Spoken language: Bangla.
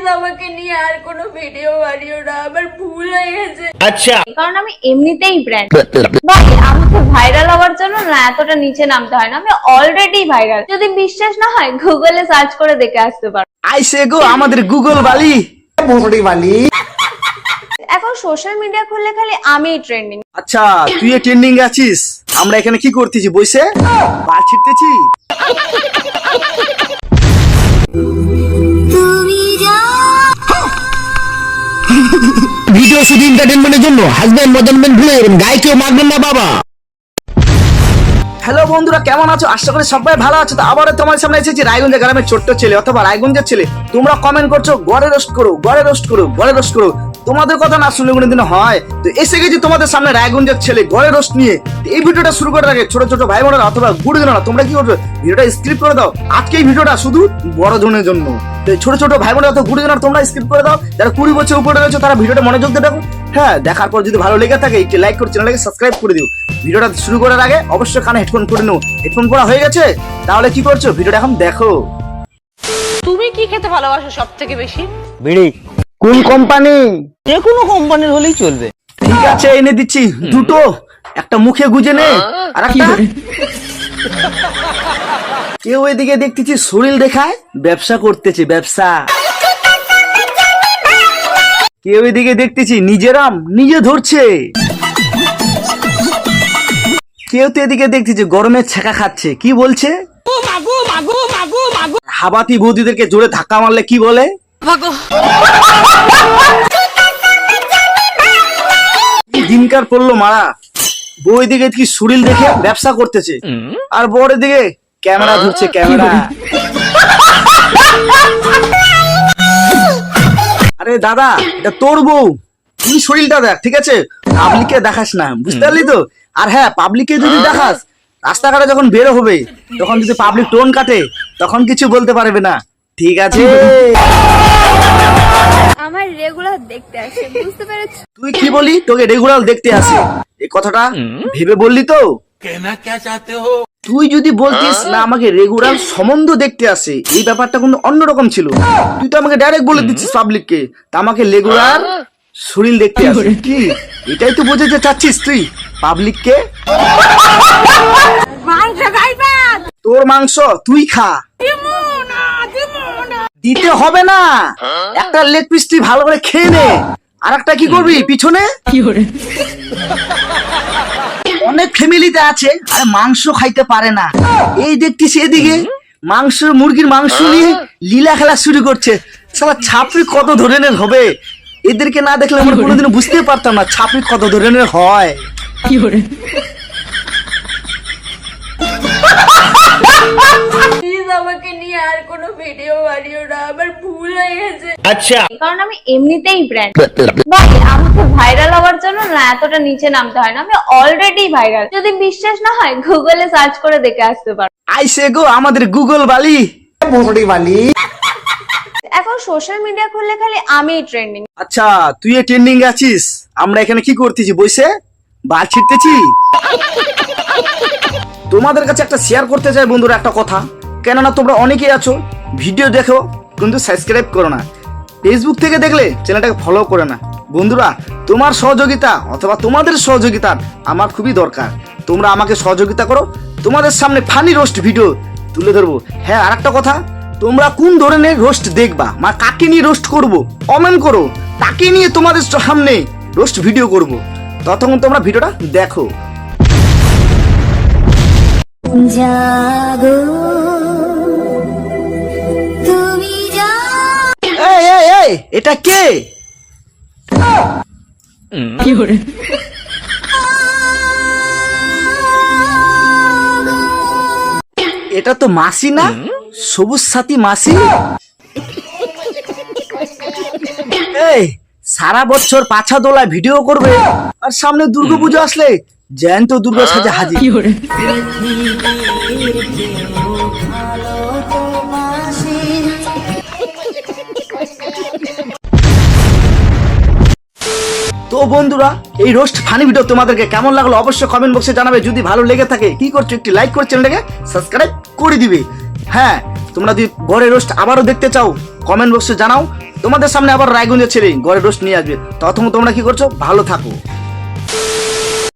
প্লিজ আমাকে নিয়ে আর কোনো ভিডিও বানিও না, আমার ভুল হয়ে গেছে। আচ্ছা, কারণ আমি এমনিতেই ব্র্যান্ড ভাই, আমাকে ভাইরাল হওয়ার জন্য না এতটা নিচে নামতে হয় না, আমি অলরেডি ভাইরাল। যদি বিশ্বাস না হয় গুগলে সার্চ করে দেখে আসতে পারো। আইসে গো আমাদের গুগল বালি বালি। এখন সোশ্যাল মিডিয়া খুললে খালি আমিই ট্রেন্ডিং। আচ্ছা, তুই ট্রেন্ডিং আছিস, আমরা এখানে কি করতেছি? বসে বাল ছিটতেছি। ভিডিও শুধু এন্টারটেনমেন্টের জন্য হাজবেন্ড মদনবেন ভুলে যাবেন, গায়ে কেউ মারবেন না বাবা। হ্যালো বন্ধুরা, কেমন আছো? আশা করি সবাই ভালো আছো। তো আবারও তোমার সামনে এসেছি রায়গঞ্জ গ্রামের ছোট্ট ছেলে অথবা রায়গঞ্জের ছেলে। তোমরা কমেন্ট করছো গড়ে রোস্ট করো, গড়ে রোস্ট করো, গড়ে রোস্ট করো। তোমাদের কথা না শুনলে কোনোদিন হয়? তো এসে গেছি তোমাদের সামনে রায়গঞ্জের ছেলে গড়ে রোস্ট নিয়ে। তো এই ভিডিওটা শুরু করার আগে ছোট ছোট ভাই বোনেরা অথবা গুরুজনেরা তোমরা কি করছো? ভিডিওটা স্কিপ করে দাও। আজকে এই ভিডিওটা শুধু বড় জনের জন্য। তো ছোট ছোট ভাই বোনেরা অথবা গুরুজনেরা তোমরা স্কিপ করে দাও। যারা 20 বছর উপরে রয়েছে তারা ভিডিওটা মনোযোগ দিয়ে দেখো। হ্যাঁ, দেখার পর যদি ভালো লেগে থাকে একটি লাইক করে চ্যানেলটাকে সাবস্ক্রাইব করে দিও। ভিডিওটা শুরু করার আগে অবশ্যই কানে হেডফোন পরে নাও। হেডফোন পরা হয়ে গেছে? তাহলে কি করছো? ভিডিওটা এখন দেখো। তুমি কি খেতে ভালোবাসো সব থেকে বেশি? বিড়ি। কোন কোম্পানি? যে কোনো কোম্পানির হলেই চলবে। ঠিক আছে, এনে দিচ্ছি দুটো। একটা মুখে গুজে নে, আর একটা কেউ এদিকে দেখতেছি শরীর দেখায় ব্যবসা করতেছে, ব্যবসা। কেউ এদিকে দেখতেছি নিজেরাম নিজে ধরছে। কেউ তো এদিকে দেখতেছি গরমের ছেঁকা খাচ্ছে। কি বলছে? হাবাতি বৌদিদেরকে জোরে ধাক্কা মারলে কি বলে? দিনকার পড়লো মারা। বউ দিকে কি শরীর দেখে ব্যবসা করতেছে, আর বড় দিকে ক্যামেরা ধরছে, ক্যামেরা। আরে দাদা, এটা তোর বউ, তুই শরীরটা দেখ, ঠিক আছে? পাবলিককে দেখাস না, বুঝতে পারলি তো? আর হ্যাঁ, পাবলিককে যদি দেখাস, রাস্তাঘাটে যখন বের হবে তখন যদি পাবলিক টোন কাটে তখন কিছু বলতে পারবে না, ঠিক আছে? আমার রেগুলার দেখতে আসে, বুঝতে পেরেছো? তুই কি বলি তোকে রেগুলার দেখতে আসে? এই কথাটা ভেবে বললি তো? তুই যদি বলতিস না আমাকে রেগুলার সম্বন্ধ দেখতে আসে, এই ব্যাপারটা কিন্তু অন্যরকম ছিল। তুই তো আমাকে ডাইরেক্ট বলে দিচ্ছিস পাবলিককে তা আমাকে রেগুলার শরীর দেখতে আসে। কি এটাই তো বোঝাতে চাচ্ছিস তুই পাবলিককে? তোর মাংস তুই খা, দিতে হবে না। একটা লেগ পিস তুই ভালো করে খেয়ে নে, আর একটা কি করবি পিছনে? অনেক ফ্যামিলিতে আছে আরে মাংস খাইতে পারে না, এই দেখছিস এদিকে মাংস, মুরগির মাংস নিয়ে লীলা খেলা শুরু করছে। সালা ছাপড়ি কত ধরনের হবে, এদেরকে না দেখলে আমরা কোনোদিন বুঝতে পারতাম না ছাপড়ি কত ধরনের হয়। প্লিজ আমাকে নিয়ে আর কোনো ভিডিও বানিও না, আমার ভুল হয়ে গেছে। আচ্ছা, কারণ আমি এমনিতেই ব্র্যান্ড ভাই, আমাকে ভাইরাল হওয়ার জন্য না এতটা নিচে নামতে হয় না, আমি অলরেডি ভাইরাল। যদি বিশ্বাস না হয় গুগলে সার্চ করে দেখে আসতে পারো। আইসে গো আমাদের গুগল বালি বালি। এখন সোশ্যাল মিডিয়া খুললে খালি আমিই ট্রেন্ডিং। আচ্ছা, তুই ট্রেন্ডিং আছিস, আমরা এখানে কি করতেছি? বসে বাল ছিটতেছি। তোমাদের কাছে একটা শেয়ার করতে চাই বন্ধুরা একটা কথা, কেননা তোমরা অনেকেই আছো ভিডিও দেখো কিন্তু সাবস্ক্রাইব করো না, ফেসবুক থেকে দেখলে চ্যানেলটাকে ফলো করে না। বন্ধুরা, তোমার সহযোগিতা অথবা তোমাদের সহযোগিতা আমার খুবই দরকার। তোমরা আমাকে সহযোগিতা করো, তোমাদের সামনে ফানি রোস্ট ভিডিও তুলে ধরবো। হ্যাঁ, আর একটা কথা, তোমরা কোন ধরনের রোস্ট দেখবা, কাকে নিয়ে রোস্ট করব কমেন্ট করো, তাকে নিয়ে তোমাদের সামনে রোস্ট ভিডিও করব। ততক্ষণ তোমরা ভিডিওটা দেখো। এই এই এই, এটা কে? এটা তো মাসি না, সবুজ সাথী মাসি। এই সারা বছর পাছা দোলায় ভিডিও করবে, আর সামনে দুর্গাপুজো আসলে জ্যান্ত দুর্গা সাজে হাজির। তো বন্ধুরা, এই রোস্ট ফানি ভিডিও তোমাদেরকে কেমন লাগলো অবশ্যই কমেন্ট বক্সে জানাবে। যদি ভালো লেগে থাকে কি করছো, একটি লাইক করে চ্যানেলটাকে সাবস্ক্রাইব করে দিবে। হ্যাঁ, তোমরা যদি বড় রোস্ট আবারও দেখতে চাও কমেন্ট বক্সে জানাও, তোমাদের সামনে আবার রায়গঞ্জের ছেলে ঘরে রোস্ট নিয়ে আসবে, তখন তোমরা কি করছো? ভালো থাকো।